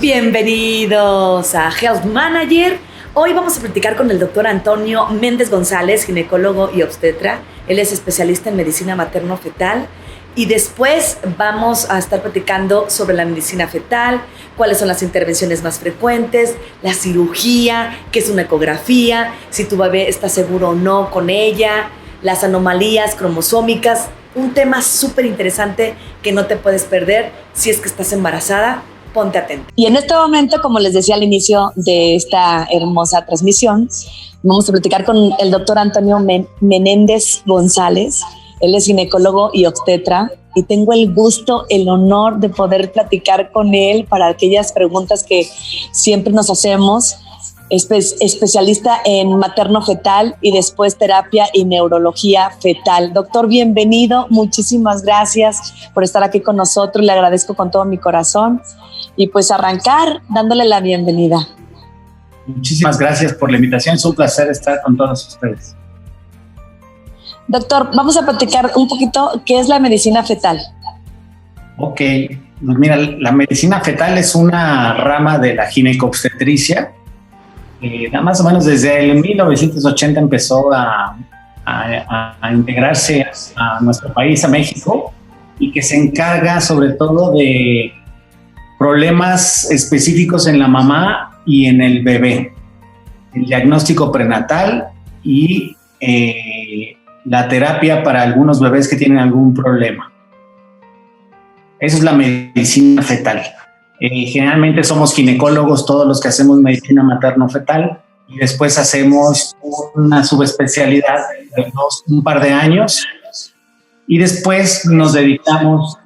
Bienvenidos a Health Manager. Hoy vamos a platicar con el doctor Antonio Méndez González, ginecólogo y obstetra. Él es especialista en medicina materno-fetal. Y después vamos a estar platicando sobre la medicina fetal, cuáles son las intervenciones más frecuentes, la cirugía, qué es una ecografía, si tu bebé está seguro o no con ella, las anomalías cromosómicas. Un tema súper interesante que no te puedes perder si es que estás embarazada. Ponte atento. Y en este momento, como les decía al inicio de esta hermosa transmisión, vamos a platicar con el doctor Antonio Menéndez González. Él es ginecólogo y obstetra y tengo el gusto, el honor de poder platicar con él para aquellas preguntas que siempre nos hacemos. Especialista en materno-fetal y después terapia y neurología fetal. Doctor, bienvenido. Muchísimas gracias por estar aquí con nosotros. Le agradezco con todo mi corazón. Y pues arrancar dándole la bienvenida. Muchísimas gracias por la invitación. Es un placer estar con todos ustedes. Doctor, vamos a platicar un poquito qué es la medicina fetal. Ok, pues mira, la medicina fetal es una rama de la ginecobstetricia. Más o menos desde el 1980 empezó a integrarse a nuestro país, a México, y que se encarga sobre todo de problemas específicos en la mamá y en el bebé, el diagnóstico prenatal y la terapia para algunos bebés que tienen algún problema. Eso es la medicina fetal. Generalmente somos ginecólogos todos los que hacemos medicina materno-fetal y después hacemos una subespecialidad de un par de años y después nos dedicamos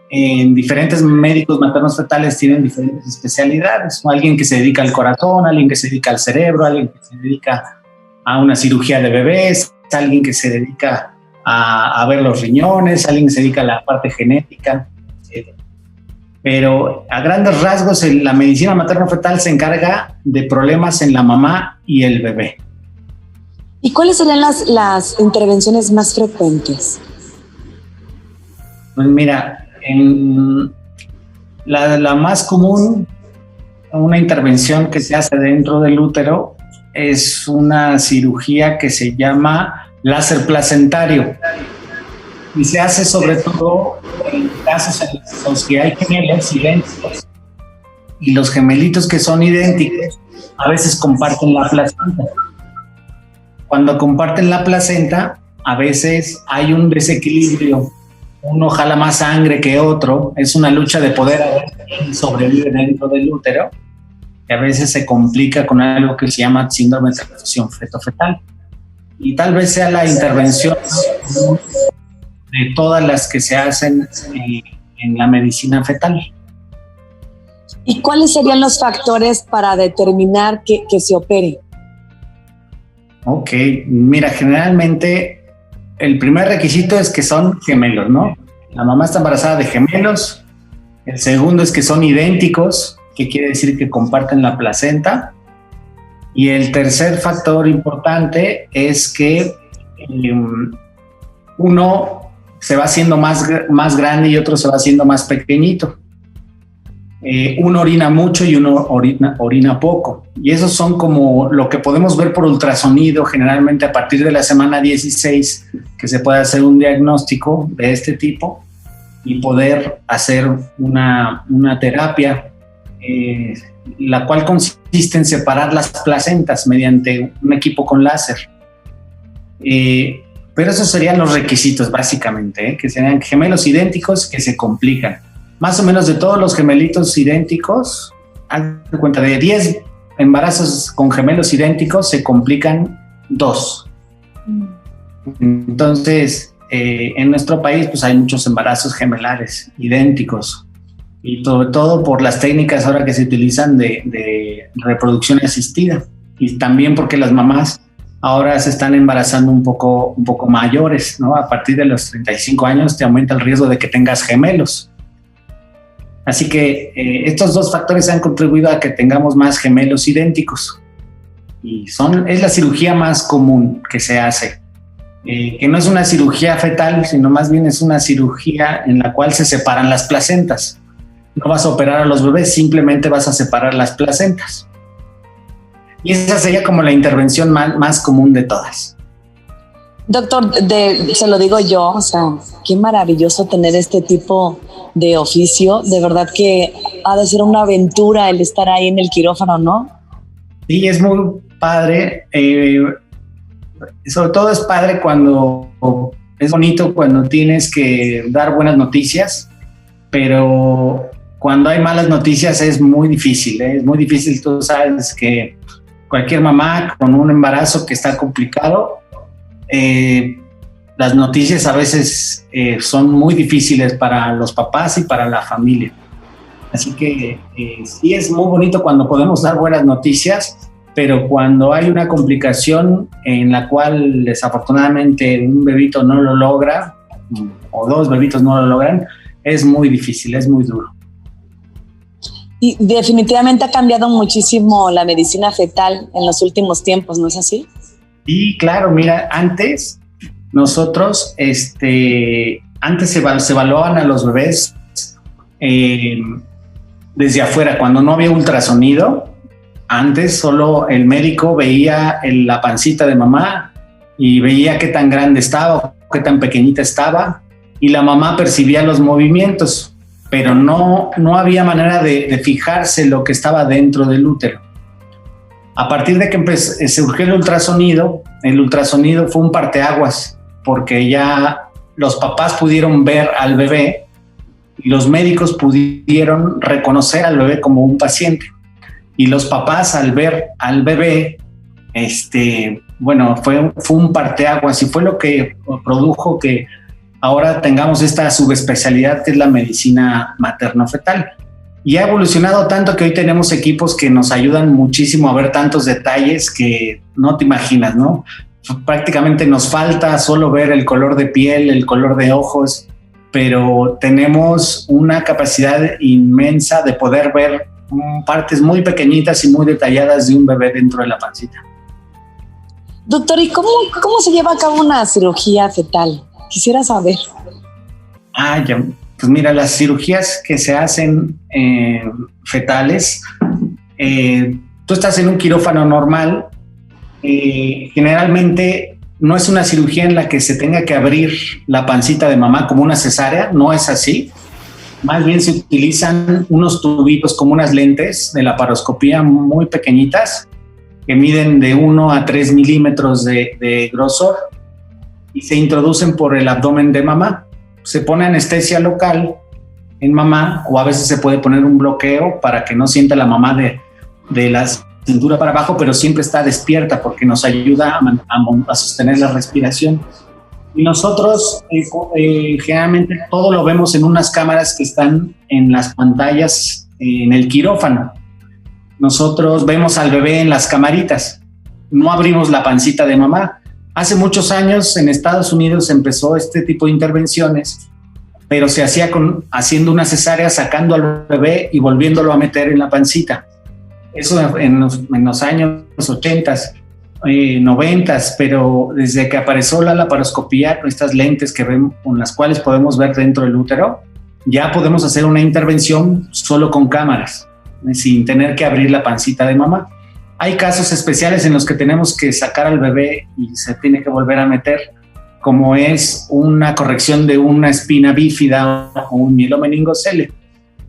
en diferentes médicos maternos fetales tienen diferentes especialidades. Alguien que se dedica al corazón, alguien que se dedica al cerebro, alguien que se dedica a una cirugía de bebés, alguien que se dedica a ver los riñones, alguien que se dedica a la parte genética, etc. Pero a grandes rasgos la medicina materno-fetal se encarga de problemas en la mamá y el bebé. ¿Y cuáles serían las intervenciones más frecuentes? Pues mira, la más común, una intervención que se hace dentro del útero es una cirugía que se llama láser placentario. Y se hace sobre todo en casos en los que hay gemelos idénticos y los gemelitos que son idénticos a veces comparten la placenta. Cuando comparten la placenta, a veces hay un desequilibrio. Uno jala más sangre que otro. Es una lucha de poder a ver quién sobrevive dentro del útero. Y a veces se complica con algo que se llama síndrome de transfusión feto-fetal. Y tal vez sea la intervención de todas las que se hacen en la medicina fetal. ¿Y cuáles serían los factores para determinar que se opere? Ok, mira, generalmente el primer requisito es que son gemelos, ¿no? La mamá está embarazada de gemelos. El segundo es que son idénticos, que quiere decir que comparten la placenta. Y el tercer factor importante es que uno se va haciendo más grande y otro se va haciendo más pequeñito. Uno orina mucho y uno orina poco. Y esos son como lo que podemos ver por ultrasonido, generalmente a partir de la semana 16, que se puede hacer un diagnóstico de este tipo y poder hacer una terapia, la cual consiste en separar las placentas mediante un equipo con láser. Pero esos serían los requisitos básicamente, que serían gemelos idénticos que se complican. Más o menos de todos los gemelitos idénticos, haz de cuenta, de 10 embarazos con gemelos idénticos se complican 2. Entonces, en nuestro país pues hay muchos embarazos gemelares idénticos y sobre todo por las técnicas ahora que se utilizan de reproducción asistida y también porque las mamás ahora se están embarazando un poco mayores, ¿no? A partir de los 35 años te aumenta el riesgo de que tengas gemelos. Así que estos dos factores han contribuido a que tengamos más gemelos idénticos. Y es la cirugía más común que se hace. Que no es una cirugía fetal, sino más bien es una cirugía en la cual se separan las placentas. no vas a operar a los bebés, simplemente vas a separar las placentas. Y esa sería como la intervención más común de todas. Doctor, se lo digo yo, o sea, qué maravilloso tener este tipo de oficio. De verdad que ha de ser una aventura el estar ahí en el quirófano, ¿no? Sí, es muy padre. Sobre todo es padre cuando es bonito cuando tienes que dar buenas noticias, pero cuando hay malas noticias es muy difícil, ¿eh? Es muy difícil. Tú sabes que cualquier mamá con un embarazo que está complicado, las noticias a veces son muy difíciles para los papás y para la familia. Así que sí es muy bonito cuando podemos dar buenas noticias, pero cuando hay una complicación en la cual desafortunadamente un bebito no lo logra, o dos bebitos no lo logran, es muy difícil, es muy duro. Y definitivamente ha cambiado muchísimo la medicina fetal en los últimos tiempos, ¿no es así? Y claro, mira, antes nosotros, antes se evaluaban a los bebés desde afuera, cuando no había ultrasonido. Antes solo el médico veía la pancita de mamá y veía qué tan grande estaba, qué tan pequeñita estaba, y la mamá percibía los movimientos, pero no había manera de fijarse lo que estaba dentro del útero. A partir de que surgió el ultrasonido fue un parteaguas, porque ya los papás pudieron ver al bebé y los médicos pudieron reconocer al bebé como un paciente. Y los papás al ver al bebé, fue un parteaguas y fue lo que produjo que ahora tengamos esta subespecialidad que es la medicina materno-fetal. Y ha evolucionado tanto que hoy tenemos equipos que nos ayudan muchísimo a ver tantos detalles que no te imaginas, ¿no? Prácticamente nos falta solo ver el color de piel, el color de ojos, pero tenemos una capacidad inmensa de poder ver partes muy pequeñitas y muy detalladas de un bebé dentro de la pancita. Doctor, ¿y cómo se lleva a cabo una cirugía fetal? Quisiera saber. Pues mira, las cirugías que se hacen fetales, tú estás en un quirófano normal, generalmente no es una cirugía en la que se tenga que abrir la pancita de mamá como una cesárea, no es así. Más bien se utilizan unos tubitos como unas lentes de laparoscopía muy pequeñitas que miden de 1 a 3 milímetros de grosor y se introducen por el abdomen de mamá. Se pone anestesia local en mamá o a veces se puede poner un bloqueo para que no sienta la mamá de la cintura para abajo, pero siempre está despierta porque nos ayuda a sostener la respiración. Y nosotros generalmente todo lo vemos en unas cámaras que están en las pantallas en el quirófano. Nosotros vemos al bebé en las camaritas, no abrimos la pancita de mamá. Hace muchos años en Estados Unidos empezó este tipo de intervenciones, pero se hacía haciendo una cesárea, sacando al bebé y volviéndolo a meter en la pancita. Eso en los años 80s. 90s, pero desde que apareció la laparoscopía, con estas lentes con las cuales podemos ver dentro del útero, ya podemos hacer una intervención solo con cámaras, sin tener que abrir la pancita de mamá. Hay casos especiales en los que tenemos que sacar al bebé y se tiene que volver a meter, como es una corrección de una espina bífida o un mielomeningocele,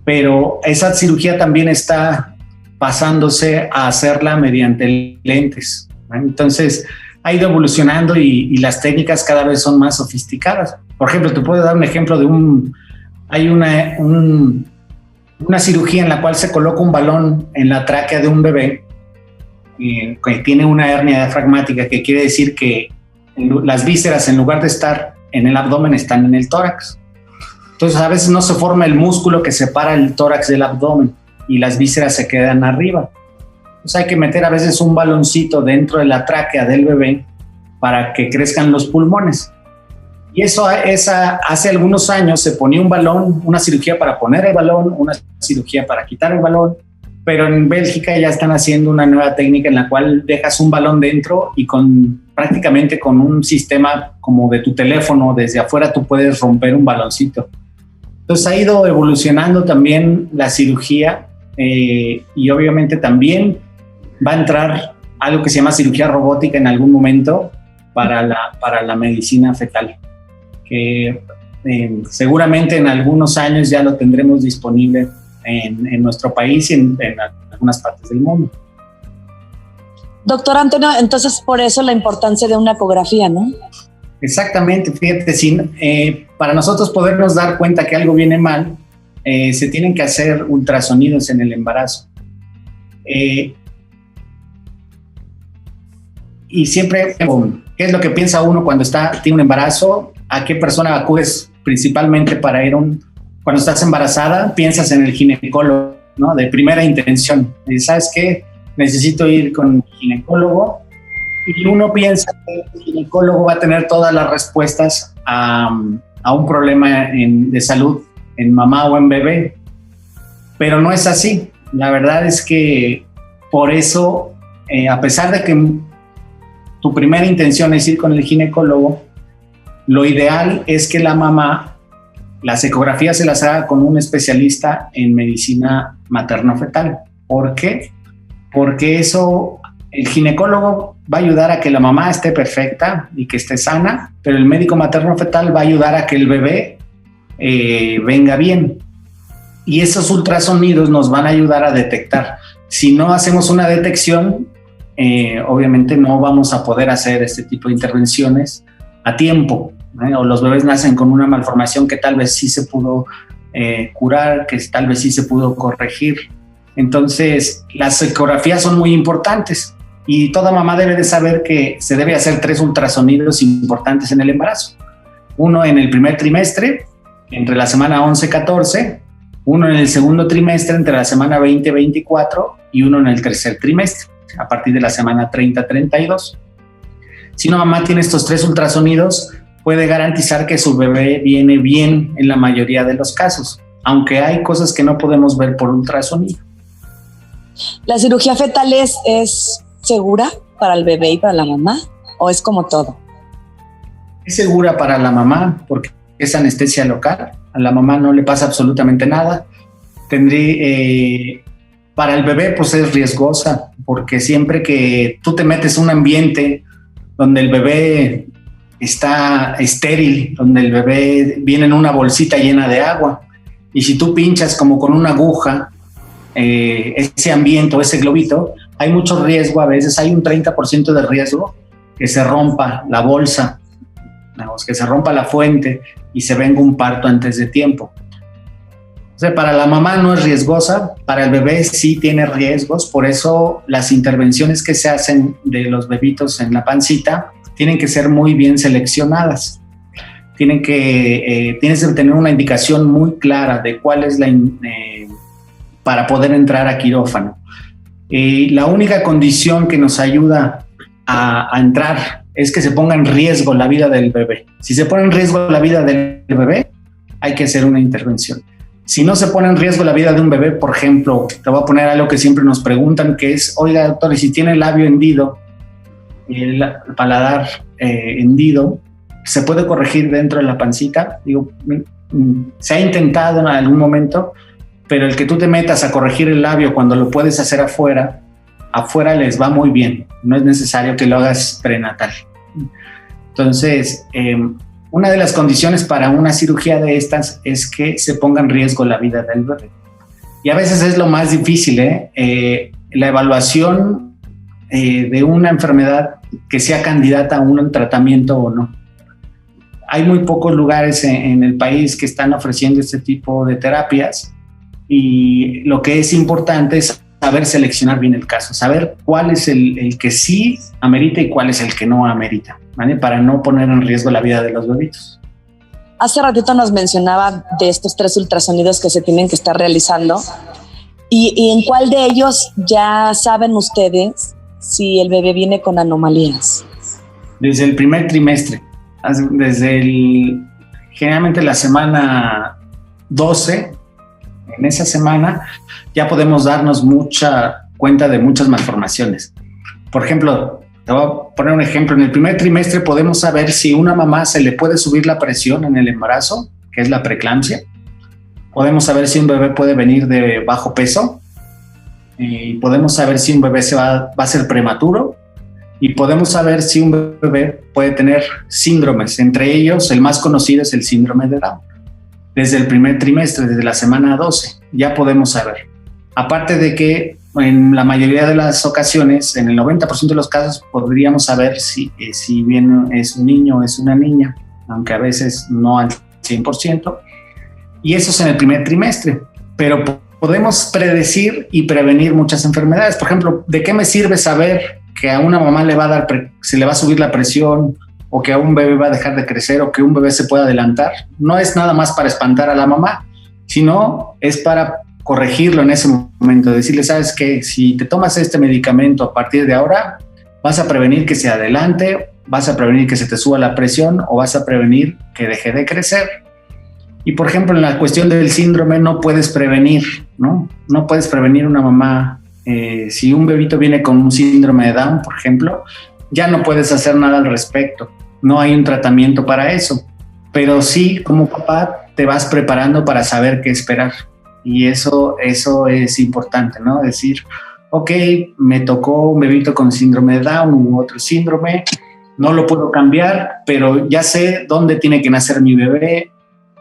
pero esa cirugía también está pasándose a hacerla mediante lentes. Entonces ha ido evolucionando y las técnicas cada vez son más sofisticadas. Por ejemplo, te puedo dar un ejemplo hay una cirugía en la cual se coloca un balón en la tráquea de un bebé que tiene una hernia diafragmática, que quiere decir que las vísceras, en lugar de estar en el abdomen, están en el tórax. Entonces a veces no se forma el músculo que separa el tórax del abdomen y las vísceras se quedan arriba. Entonces hay que meter a veces un baloncito dentro de la tráquea del bebé para que crezcan los pulmones. Y hace algunos años se ponía un balón, una cirugía para poner el balón, una cirugía para quitar el balón, pero en Bélgica ya están haciendo una nueva técnica en la cual dejas un balón dentro y prácticamente con un sistema como de tu teléfono, desde afuera tú puedes romper un baloncito. Entonces ha ido evolucionando también la cirugía y obviamente también va a entrar algo que se llama cirugía robótica en algún momento para la medicina fetal, que seguramente en algunos años ya lo tendremos disponible en nuestro país y en algunas partes del mundo. Doctor Antonio, entonces por eso la importancia de una ecografía, ¿no? Exactamente, fíjate, para nosotros podernos dar cuenta que algo viene mal, se tienen que hacer ultrasonidos en el embarazo. Y siempre, ¿qué es lo que piensa uno cuando tiene un embarazo? ¿A qué persona acudes principalmente para ir cuando estás embarazada? Piensas en el ginecólogo, ¿no? De primera intención. Y ¿sabes qué? Necesito ir con el ginecólogo. Y uno piensa que el ginecólogo va a tener todas las respuestas a un problema de salud en mamá o en bebé. Pero no es así. La verdad es que por eso, a pesar de que tu primera intención es ir con el ginecólogo, lo ideal es que la mamá las ecografías se las haga con un especialista en medicina materno-fetal. ¿Por qué? Porque el ginecólogo va a ayudar a que la mamá esté perfecta y que esté sana, pero el médico materno-fetal va a ayudar a que el bebé venga bien. Y esos ultrasonidos nos van a ayudar a detectar. Si no hacemos una detección, obviamente no vamos a poder hacer este tipo de intervenciones a tiempo, o los bebés nacen con una malformación que tal vez sí se pudo curar, que tal vez sí se pudo corregir. Entonces, las ecografías son muy importantes y toda mamá debe de saber que se debe hacer 3 ultrasonidos importantes en el embarazo. Uno en el primer trimestre, entre la semana 11-14, uno en el segundo trimestre, entre la semana 20-24 y uno en el tercer trimestre, a partir de la semana 30-32. Si una mamá tiene estos 3 ultrasonidos, puede garantizar que su bebé viene bien en la mayoría de los casos, aunque hay cosas que no podemos ver por ultrasonido. ¿La cirugía fetal es segura para el bebé y para la mamá o es como todo? Es segura para la mamá porque es anestesia local, a la mamá no le pasa absolutamente nada. Para el bebé pues es riesgosa porque siempre que tú te metes en un ambiente donde el bebé está estéril, donde el bebé viene en una bolsita llena de agua y si tú pinchas como con una aguja ese ambiente o ese globito, hay mucho riesgo, a veces hay un 30% de riesgo que se rompa la bolsa, que se rompa la fuente y se venga un parto antes de tiempo. O sea, para la mamá no es riesgosa, para el bebé sí tiene riesgos, por eso las intervenciones que se hacen de los bebitos en la pancita tienen que ser muy bien seleccionadas. Tienes que tener una indicación muy clara de cuál es para poder entrar a quirófano. La única condición que nos ayuda a entrar es que se ponga en riesgo la vida del bebé. Si se pone en riesgo la vida del bebé, hay que hacer una intervención. Si no se pone en riesgo la vida de un bebé, por ejemplo, te voy a poner algo que siempre nos preguntan, que es, oiga, doctor, ¿y si tiene el labio hendido, el paladar hendido, se puede corregir dentro de la pancita? Digo, se ha intentado en algún momento, pero el que tú te metas a corregir el labio cuando lo puedes hacer afuera les va muy bien. No es necesario que lo hagas prenatal. Entonces, una de las condiciones para una cirugía de estas es que se ponga en riesgo la vida del bebé. Y a veces es lo más difícil, la evaluación de una enfermedad que sea candidata a un tratamiento o no. Hay muy pocos lugares en el país que están ofreciendo este tipo de terapias y lo que es importante es saber seleccionar bien el caso, saber cuál es el que sí amerita y cuál es el que no amerita, ¿vale? Para no poner en riesgo la vida de los bebitos. Hace ratito nos mencionaba de estos 3 ultrasonidos que se tienen que estar realizando y en cuál de ellos ya saben ustedes si el bebé viene con anomalías. Desde el primer trimestre, generalmente la semana 12, en esa semana ya podemos darnos mucha cuenta de muchas malformaciones. Por ejemplo, te voy a poner un ejemplo. En el primer trimestre podemos saber si una mamá se le puede subir la presión en el embarazo, que es la preeclampsia. podemos saber si un bebé puede venir de bajo peso, y podemos saber si un bebé va a ser prematuro, y podemos saber si un bebé puede tener síndromes. Entre ellos, el más conocido es el síndrome de Down. Desde el primer trimestre, desde la semana 12, ya podemos saber. Aparte de que en la mayoría de las ocasiones, en el 90% de los casos, podríamos saber si bien es un niño o es una niña, aunque a veces no al 100%. Y eso es en el primer trimestre. Pero podemos predecir y prevenir muchas enfermedades. Por ejemplo, ¿de qué me sirve saber que a una mamá se le va a subir la presión, o que a un bebé va a dejar de crecer, o que un bebé se puede adelantar? No es nada más para espantar a la mamá, sino es para corregirlo en ese momento, decirle, ¿sabes qué? Si te tomas este medicamento a partir de ahora, vas a prevenir que se adelante, vas a prevenir que se te suba la presión, o vas a prevenir que deje de crecer. Y por ejemplo, en la cuestión del síndrome no puedes prevenir, ¿no? No puedes prevenir una mamá. Si un bebito viene con un síndrome de Down, por ejemplo, ya no puedes hacer nada al respecto. No hay un tratamiento para eso. Pero sí, como papá, te vas preparando para saber qué esperar. Y eso es importante, ¿no? Decir, ok, me tocó un bebito con síndrome de Down u otro síndrome, no lo puedo cambiar, pero ya sé dónde tiene que nacer mi bebé,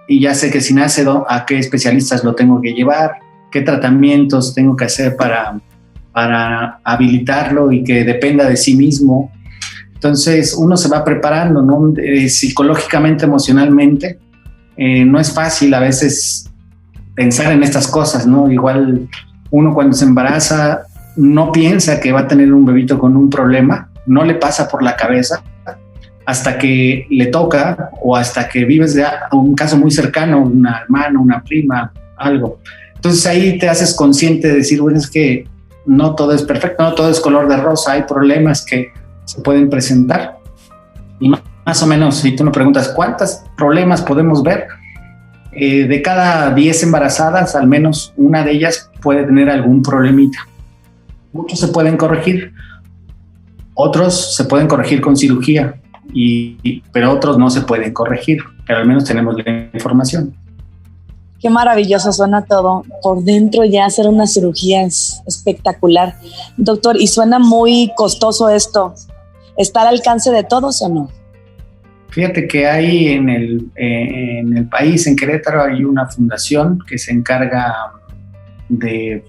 y ya sé que si nace, a qué especialistas lo tengo que llevar, qué tratamientos tengo que hacer para habilitarlo y que dependa de sí mismo. Entonces uno se va preparando, ¿no? Psicológicamente, emocionalmente. No es fácil a veces pensar en estas cosas, ¿no? Igual uno cuando se embaraza no piensa que va a tener un bebito con un problema, no le pasa por la cabeza hasta que le toca, o hasta que vives de un caso muy cercano, una hermana, una prima, algo. Entonces ahí te haces consciente de decir, bueno, es que no todo es perfecto, no todo es color de rosa, hay problemas que se pueden presentar. Y más o menos, si tú me preguntas cuántos problemas podemos ver, de cada 10 embarazadas, al menos una de ellas puede tener algún problemita. Muchos se pueden corregir, otros se pueden corregir con cirugía, pero otros no se pueden corregir, pero al menos tenemos la información. Qué maravilloso suena todo. Por dentro ya hacer una cirugía es espectacular. Doctor, ¿y suena muy costoso esto? ¿Está al alcance de todos o no? Fíjate que hay en el país, en Querétaro, hay una fundación que se encarga de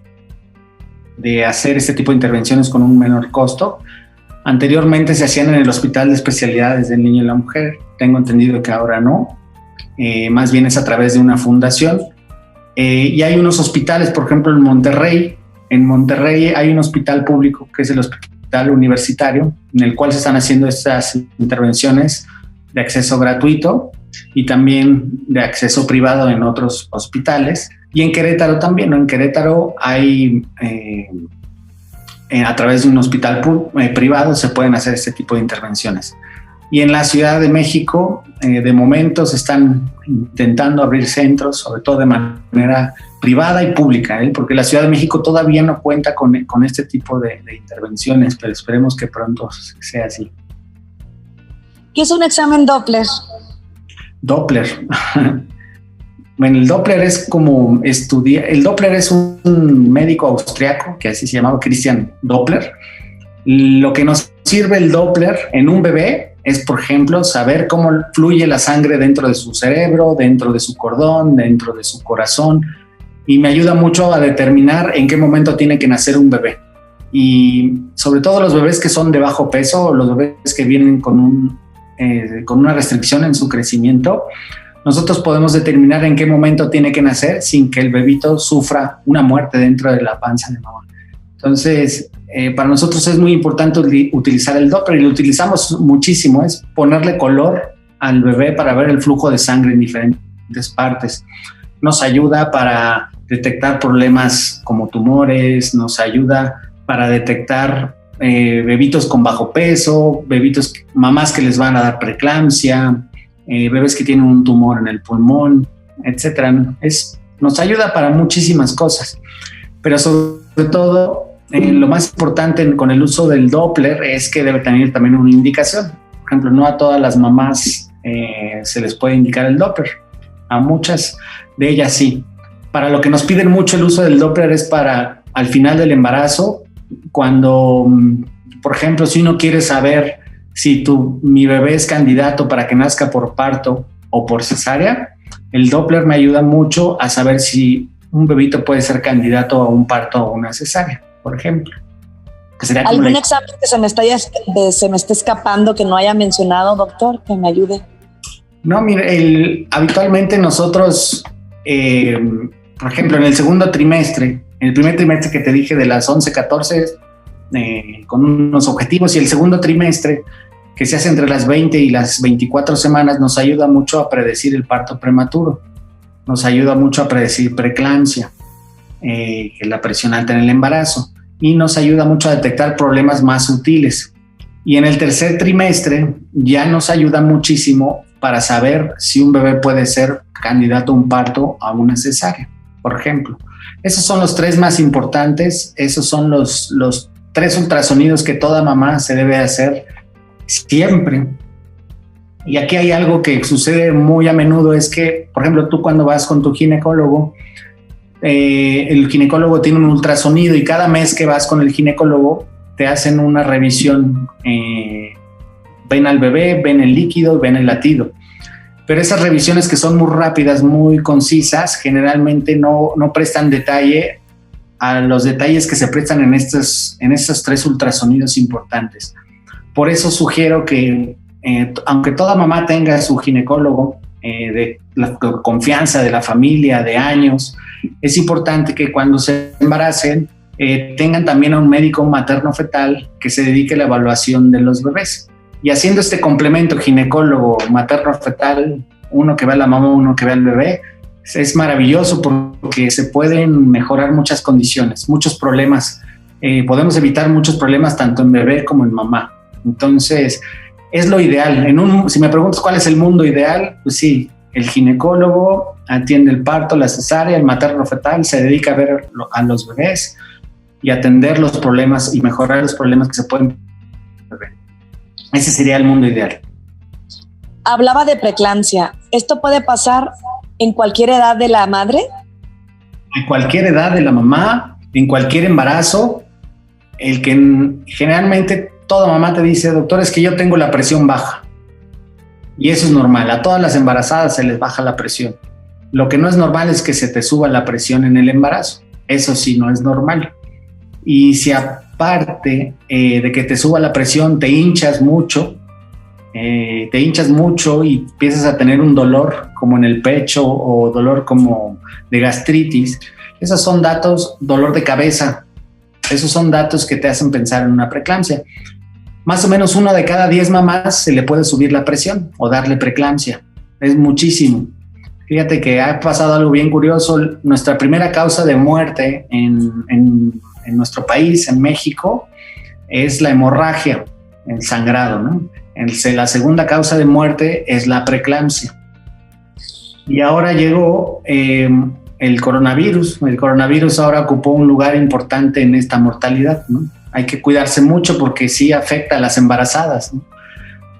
hacer este tipo de intervenciones con un menor costo. Anteriormente se hacían en el Hospital de Especialidades del Niño y la Mujer. Tengo entendido que ahora no. Más bien es a través de una fundación. Y hay unos hospitales, por ejemplo, en Monterrey. En Monterrey hay un hospital público que es el Hospital Universitario, en el cual se están haciendo estas intervenciones de acceso gratuito y también de acceso privado en otros hospitales. Y en Querétaro también, ¿no? En Querétaro hay, a través de un hospital privado se pueden hacer este tipo de intervenciones. Y en la Ciudad de México, de momento se están intentando abrir centros, sobre todo de manera privada y pública, porque la Ciudad de México todavía no cuenta con este tipo de intervenciones, pero esperemos que pronto sea así. ¿Qué es un examen Doppler? Doppler. Bueno, el Doppler es como el Doppler es un médico austriaco, que así se llamaba, Christian Doppler. Lo que nos sirve el Doppler en un bebé es, por ejemplo, saber cómo fluye la sangre dentro de su cerebro, dentro de su cordón, dentro de su corazón, y me ayuda mucho a determinar en qué momento tiene que nacer un bebé. Y sobre todo los bebés que son de bajo peso, los bebés que vienen con una restricción en su crecimiento, nosotros podemos determinar en qué momento tiene que nacer sin que el bebito sufra una muerte dentro de la panza de mamá. Entonces, para nosotros es muy importante utilizar el Doppler, y lo utilizamos muchísimo, es ponerle color al bebé para ver el flujo de sangre en diferentes partes. Nos ayuda para detectar problemas como tumores, nos ayuda para detectar bebitos con bajo peso, mamás que les van a dar preeclampsia, bebés que tienen un tumor en el pulmón, etcétera. Nos ayuda para muchísimas cosas, pero sobre todo lo más importante con el uso del Doppler es que debe tener también una indicación. Por ejemplo, no a todas las mamás se les puede indicar el Doppler, a muchas de ellas sí. Para lo que nos piden mucho el uso del Doppler es para al final del embarazo, cuando, por ejemplo, si uno quiere saber si mi bebé es candidato para que nazca por parto o por cesárea, el Doppler me ayuda mucho a saber si un bebito puede ser candidato a un parto o una cesárea, por ejemplo. Que sería como ¿Algún examen que se me esté escapando que no haya mencionado, doctor, que me ayude? No, mire, habitualmente nosotros, por ejemplo, en el segundo trimestre, en el primer trimestre que te dije de las 11, 14, con unos objetivos, y el segundo trimestre, que se hace entre las 20 y las 24 semanas, nos ayuda mucho a predecir el parto prematuro, nos ayuda mucho a predecir preeclampsia, que es la presión alta en el embarazo, y nos ayuda mucho a detectar problemas más sutiles. Y en el tercer trimestre ya nos ayuda muchísimo para saber si un bebé puede ser candidato a un parto o a una cesárea, por ejemplo. Esos son los 3 más importantes, esos son los 3 ultrasonidos que toda mamá se debe hacer siempre. Y aquí hay algo que sucede muy a menudo, es que, por ejemplo, tú cuando vas con tu ginecólogo, el ginecólogo tiene un ultrasonido y cada mes que vas con el ginecólogo te hacen una revisión, ven al bebé, ven el líquido, ven el latido. Pero esas revisiones, que son muy rápidas, muy concisas, generalmente no prestan detalle a los detalles que se prestan en estos 3 ultrasonidos importantes. Por eso sugiero que, aunque toda mamá tenga su ginecólogo de la confianza de la familia, de años, es importante que cuando se embaracen tengan también a un médico materno-fetal que se dedique a la evaluación de los bebés. Y haciendo este complemento ginecólogo materno-fetal, uno que ve a la mamá, uno que ve al bebé, es maravilloso porque se pueden mejorar muchas condiciones, muchos problemas. Podemos evitar muchos problemas tanto en bebé como en mamá. Entonces, es lo ideal. Si me preguntas cuál es el mundo ideal, pues sí, el ginecólogo atiende el parto, la cesárea, el materno-fetal se dedica a ver a los bebés y atender los problemas y mejorar los problemas que se pueden ver. Ese sería el mundo ideal. Hablaba de preeclampsia. ¿Esto puede pasar en cualquier edad de la madre? En cualquier edad de la mamá, en cualquier embarazo. El que generalmente toda mamá te dice, doctor, es que yo tengo la presión baja. Y eso es normal. A todas las embarazadas se les baja la presión. Lo que no es normal es que se te suba la presión en el embarazo. Eso sí no es normal. Y si aparte de que te suba la presión, te hinchas mucho y empiezas a tener un dolor como en el pecho o dolor como de gastritis, esos son datos, dolor de cabeza, esos son datos que te hacen pensar en una preeclampsia. Más o menos 1 de cada 10 mamás se le puede subir la presión o darle preeclampsia. Es muchísimo. Fíjate que ha pasado algo bien curioso. Nuestra primera causa de muerte en nuestro país, en México, es la hemorragia, el sangrado, ¿no? La segunda causa de muerte es la preeclampsia. Y ahora llegó el coronavirus. El coronavirus ahora ocupó un lugar importante en esta mortalidad, ¿no? Hay que cuidarse mucho porque sí afecta a las embarazadas, ¿no?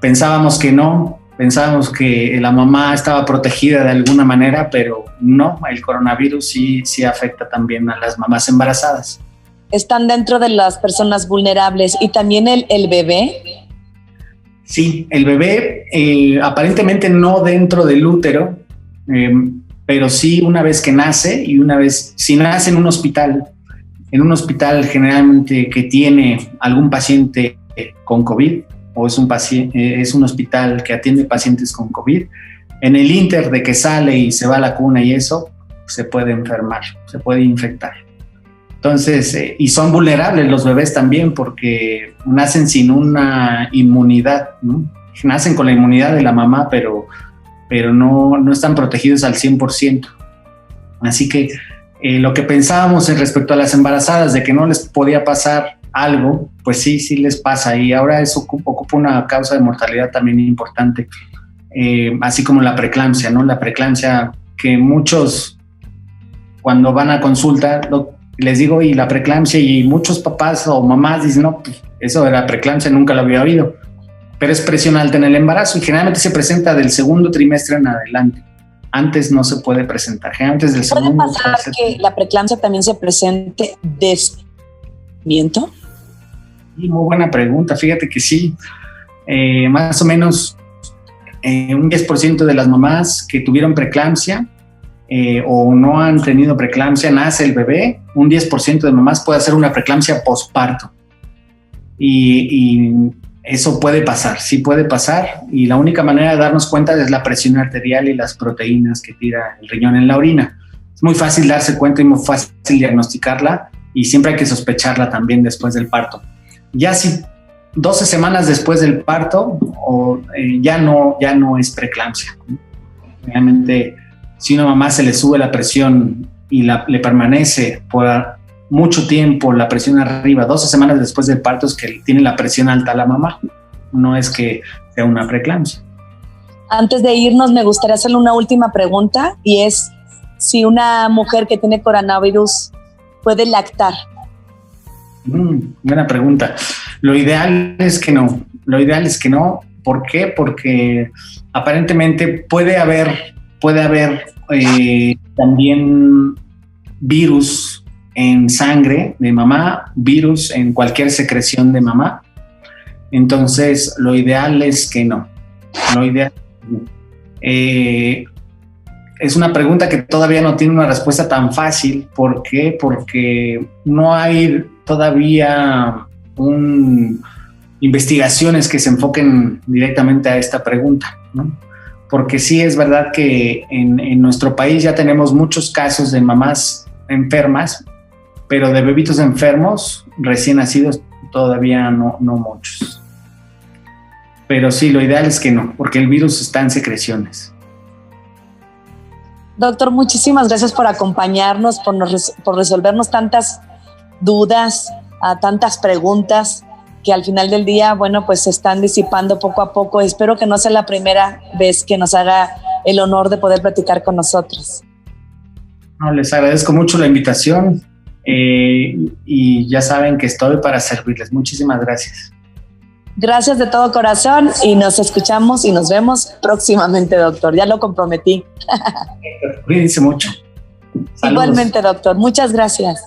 Pensábamos que no, pensábamos que la mamá estaba protegida de alguna manera, pero no, el coronavirus sí afecta también a las mamás embarazadas. Están dentro de las personas vulnerables. ¿Y también el bebé? Sí, el bebé aparentemente no dentro del útero, pero sí una vez que nace y si nace en un hospital generalmente que tiene algún paciente con COVID o es un hospital que atiende pacientes con COVID, en el ínter de que sale y se va a la cuna y eso, se puede enfermar, se puede infectar. Entonces, y son vulnerables los bebés también porque nacen sin una inmunidad, ¿no? Nacen con la inmunidad de la mamá, pero no están protegidos al 100%. Así que lo que pensábamos respecto a las embarazadas de que no les podía pasar algo, pues sí les pasa y ahora eso ocupa una causa de mortalidad también importante, así como la preeclampsia, ¿no? La preeclampsia que muchos cuando van a consulta les digo, y la preeclampsia, y muchos papás o mamás dicen, no, pues eso de la preeclampsia nunca lo había oído, pero es presión alta en el embarazo y generalmente se presenta del segundo trimestre en adelante. Antes no se puede presentar. Antes del ¿Puede segundo pasar que la preeclampsia también se presente desviamiento? Sí, muy buena pregunta. Fíjate que sí, más o menos un 10% de las mamás que tuvieron preeclampsia o no han tenido preeclampsia, nace el bebé, un 10% de mamás puede hacer una preeclampsia posparto. Y eso puede pasar, sí puede pasar, y la única manera de darnos cuenta es la presión arterial y las proteínas que tira el riñón en la orina. Es muy fácil darse cuenta y muy fácil diagnosticarla, y siempre hay que sospecharla también después del parto. Ya si 12 semanas después del parto, ya no es preeclampsia. Realmente, si a una mamá se le sube la presión y le permanece por mucho tiempo la presión arriba, 12 semanas después del parto, es que tiene la presión alta la mamá, no es que sea una preeclampsia. Antes de irnos, me gustaría hacerle una última pregunta, y es si una mujer que tiene coronavirus puede lactar. Buena pregunta. Lo ideal es que no. ¿Por qué? Porque aparentemente puede haber también virus en sangre de mamá, virus en cualquier secreción de mamá. Entonces, lo ideal es que no. Es una pregunta que todavía no tiene una respuesta tan fácil. ¿Por qué? Porque no hay todavía investigaciones que se enfoquen directamente a esta pregunta, ¿no? Porque sí es verdad que en nuestro país ya tenemos muchos casos de mamás enfermas, pero de bebitos enfermos recién nacidos todavía no muchos. Pero sí, lo ideal es que no, porque el virus está en secreciones. Doctor, muchísimas gracias por acompañarnos, por resolvernos tantas dudas, tantas preguntas que al final del día, bueno, pues se están disipando poco a poco. Espero que no sea la primera vez que nos haga el honor de poder platicar con nosotros. No, les agradezco mucho la invitación y ya saben que estoy para servirles. Muchísimas gracias. Gracias de todo corazón, y nos escuchamos y nos vemos próximamente, doctor. Ya lo comprometí. Cuídense mucho. Saludos. Igualmente, doctor. Muchas gracias.